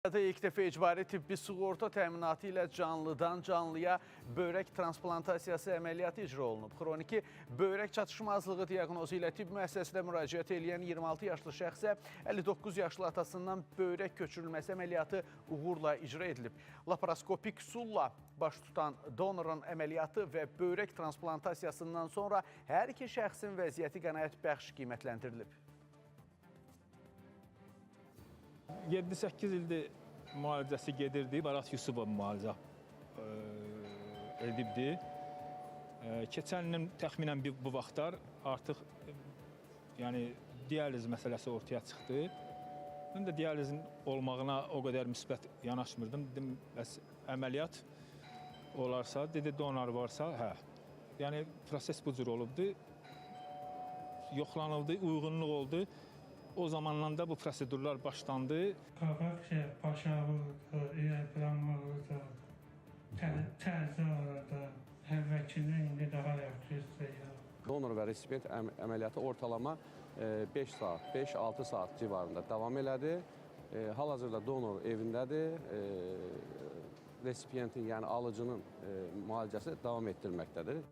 İlk dəfə icbari tibbi sığorta təminatı ilə canlıdan canlıya böyrək transplantasiyası əməliyyatı icra olunub. Xroniki böyrək çatışmazlığı diaqnozu ilə tibb müəssisəsinə müraciət edən 26 yaşlı şəxsə 59 yaşlı atasından böyrək köçürülməsi əməliyyatı uğurla icra edilib. Laparoskopik üsulla baş tutan donorun əməliyyatı və böyrək transplantasiyasından sonra hər iki şəxsin vəziyyəti qənaətbəxş qiymətləndirilib. 7-8 ildir müalicəsi gedirdi. Barat Yusubov müalicə edibdi. Keçən ilin təxminən bu vaxtlar artıq dializ məsələsi ortaya çıxdı. Mən də dializin olmağına o qədər müsbət yanaşmırdım. Dedim, bəs əməliyyat olarsa, dedi donor varsa, hə. Yəni proses bu cür olubdu. Yoxlanıldı, uyğunluq oldu. O zamandan da bu prosedurlar başlandı. Qabaq baş ağrıdır, ürək bulanmalıdır, tərzi ağrıdır. Əvvəlkindən indi daha yaxşı. Donor və resipient əməliyyatı ortalama 5 saat, 5-6 saat civarında davam elədi. Hal-hazırda donor evindədir. Resipiyentin, yəni alıcının müalicəsi davam etdirilməkdədir.